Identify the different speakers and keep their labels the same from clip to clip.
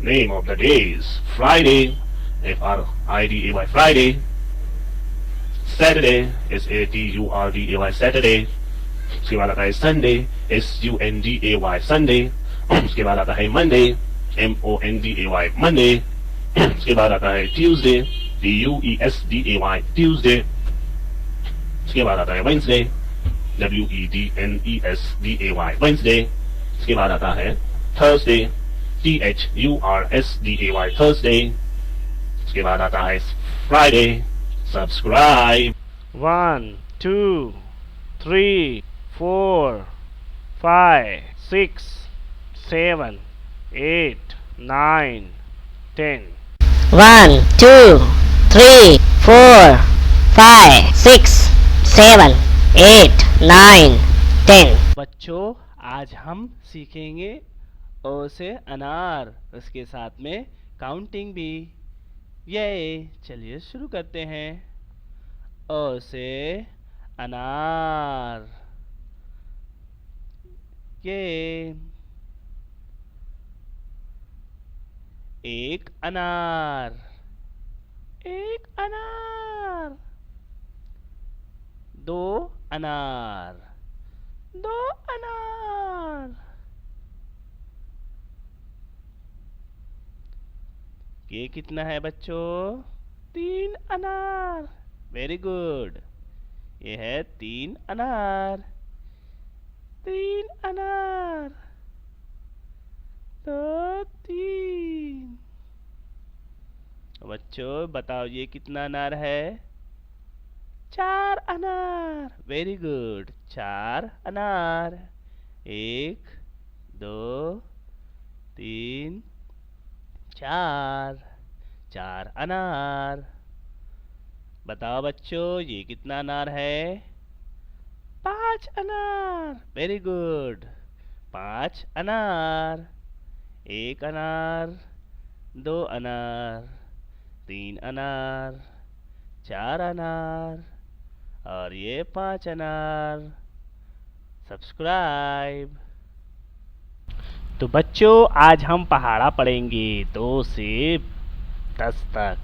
Speaker 1: Name of the day is Friday, Friday. Friday. Saturday is Saturday, Saturday. उसके बाद आता है Sunday, Sunday. Sunday. उसके बाद आता है Monday, Monday. Monday. उसके बाद आता है Tuesday, Tuesday. उसके बाद आता है Wednesday, Wednesday. उसके बाद आता है Thursday, Thursday. उसके बाद आता है Friday. Subscribe.
Speaker 2: 1, 2, 3, 4, 5, 6, 7, 8, 9, 10.
Speaker 3: 1, 2, 3, 4, 5, 6, 7, 8, 9, 10.
Speaker 2: बच्चों, आज हम सीखेंगे अ से अनार, उसके साथ में काउंटिंग भी। ये चलिए शुरू करते हैं। अ से अनार। ये एक अनार, एक अनार। दो अनार, दो अनार। ये कितना है बच्चों? 3 अनार। Very good. ये है 3 अनार, 3 अनार। तो 3। बच्चों बताओ ये कितना अनार है? 4 अनार। वेरी गुड, 4 अनार। 1, 2, 3, 4। 4 अनार। बताओ बच्चों ये कितना अनार है? 5 अनार। वेरी गुड, 5 अनार। 1 अनार, 2 अनार, 3 अनार, 4 अनार और ये 5 अनार। सब्सक्राइब। तो बच्चों आज हम पहाड़ा पढ़ेंगे 2 से 10 तक।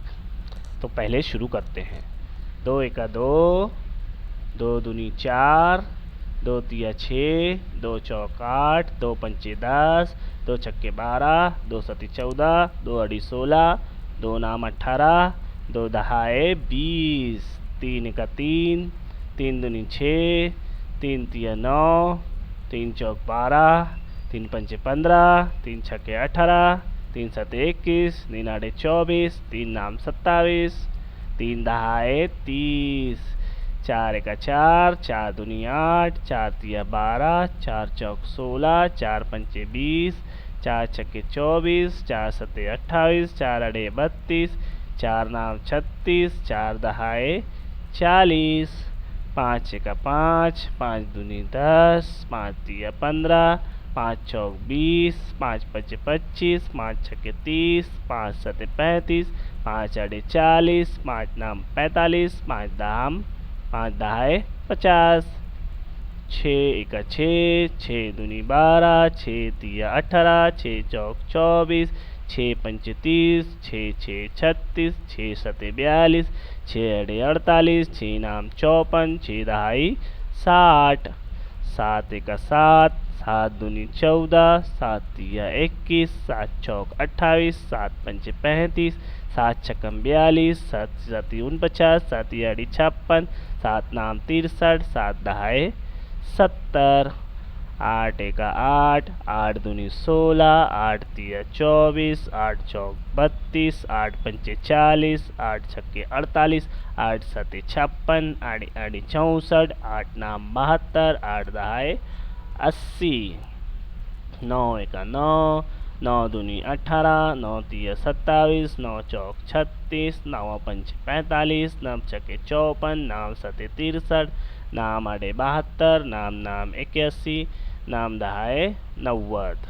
Speaker 2: तो पहले शुरू करते हैं। 2 एका 2, 2 दूनी 4, 2 तिया 6, 2 चौक 8, 2 पंचे 10, 2 छक्के 12, 2 सती 14, 2 अड़ी 16, 2 नाम 18, 2 दहाए 20, 3 एका 3, 3 दूनी 6, 3 तिया 9, 3 चौक 12, 3 पंचे 15, 3 छक्के 18, 3 सते 21, 3 आड़े 24, 3 नाम 27, 3 दहाए 30, 4 एका 4, 4 दूनी 8, 4 तिया 12, 4 चौक 16, 4 पंचे 20, 4 छक्के 24, 4 सते 28, 4 अड़े 32, 4 नाम 36, 4 दहाए 40, 5 एका 5, 5 दूनी 10, 5 तिया 15, 5 चौक 20, 5 पंचे 25, 5 छक्के 30, 5 सते 35, 5 अड़े 40, 5 नाम 45, 5 दहाए 50, 6 एका 6, 6 दूनी 12, 6 तिया 18, 6 चौक 24, 6 पंचे 30, 6 छः 36, 6 सते 42, 6 अड़े 48, 6 नाम 54, 6 दहाई 60, 7 एका 7, 7 दूनी 14, 7 तिया 21, 7 चौक 28, 7 पंचे 35, 7 छक्कम 42, 7 सती 49, 7 अड़ी 56, 7 नाम 63, 7 दहाए 70, 8 एका 8, 8 दूनी 16, 8 तिया 24, 8 चौक 32, 8 पंचे 40, 8 छक्के 48, 8 सते 56, 8 अड़ी 64, 8 नाम 72, 8 दहाए 80, 9 एका 9, 9 दूनी 18, 9 तिया 27, 9 चौक 36, 9 पंच 45, 9 छक्के 54, नाम सते 63, नाम अड़े 72, नाम 81, नाम दहाए 90,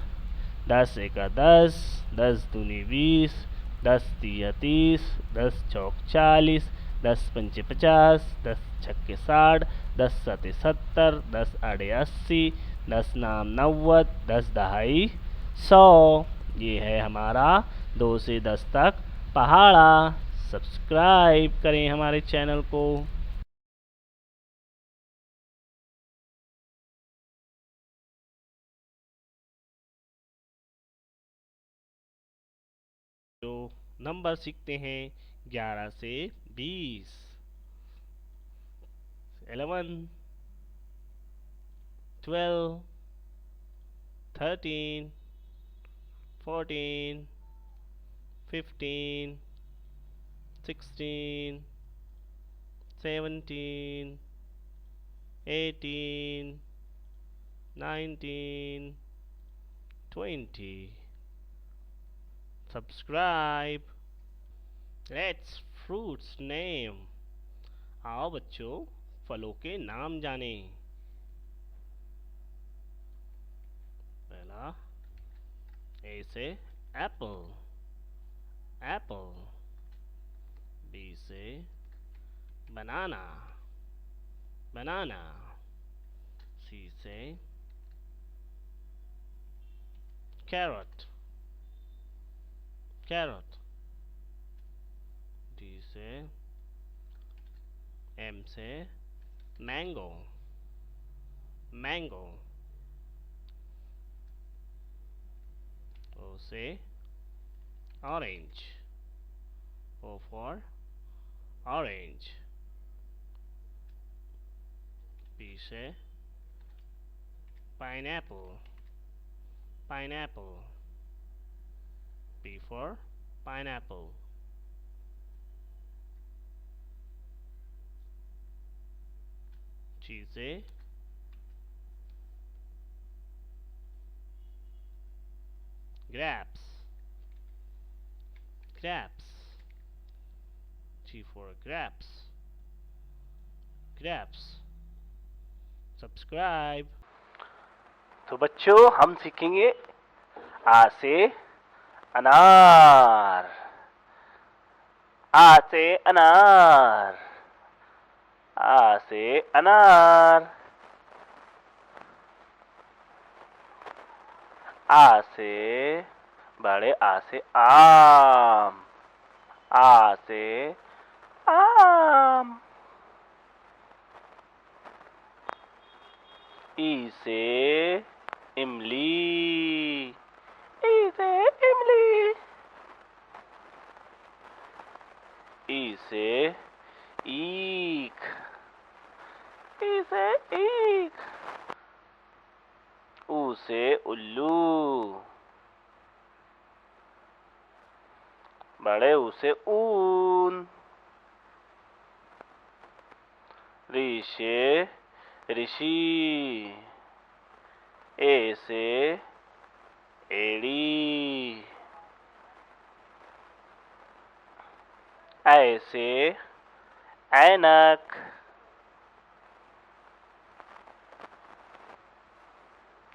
Speaker 2: 10 एका 10, 10 दूनी 20, 10 तिया 30, 10 चौक 40, 10 पंचे 50, 10 छक्के 60, 10 सते 70, 10 अड़े 80, 10 नाम 90, 10 दहाई 100, ये है हमारा 2 से 10 तक पहाड़ा। सब्सक्राइब करें हमारे चैनल को। जो नंबर सीखते हैं 11 से 20। 11, 12, 13, 14, 15, 16, 17, 18, 19, 20. Subscribe. Let's fruits name. आओ बच्चों फलों के नाम जानें। पहला A से apple, apple. B से banana, banana. C से carrot, carrot. D से M से mango, mango. O से orange, O for orange. P से pineapple, pineapple. P for pineapple. G से grapes, grapes. G for grapes, grapes. Subscribe. तो बच्चों हम सीखेंगे आ से अनार, आ से अनार, आ से अनार। आ से बड़े आ से आम, आ से आम। ई से इमली, ई से इमली। ई से ईख, ई से ईख। ऊ से उल्लू, बड़े ऊ से ऊन। ऋ से ऋषि, ए से एड़ी। ऐ से ऐनक।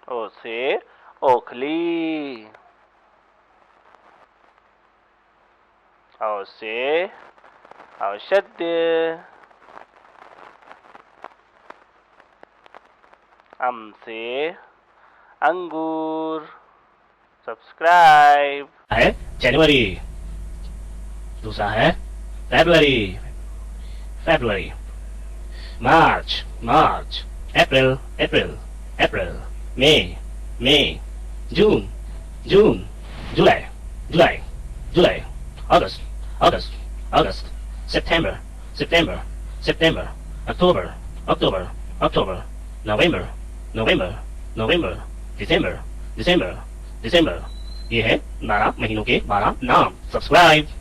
Speaker 2: ओ से ओखली। औ से औषध्य। अम से अंगूर। सब्सक्राइब। है जनवरी, दूसरा है फेब्रुअरी, फेब्रुअरी। मार्च, मार्च। अप्रैल, अप्रैल, अप्रैल। मई, मई। जून, जून। जुलाई, जुलाई, जुलाई। अगस्त, अगस्त, अगस्त। सितंबर, सितंबर, सितंबर। अक्टूबर, अक्टूबर, अक्टूबर। नवंबर, नवंबर, नवंबर। दिसंबर, दिसंबर, दिसंबर। ये है 12 महीनों के 12 नाम। सब्सक्राइब।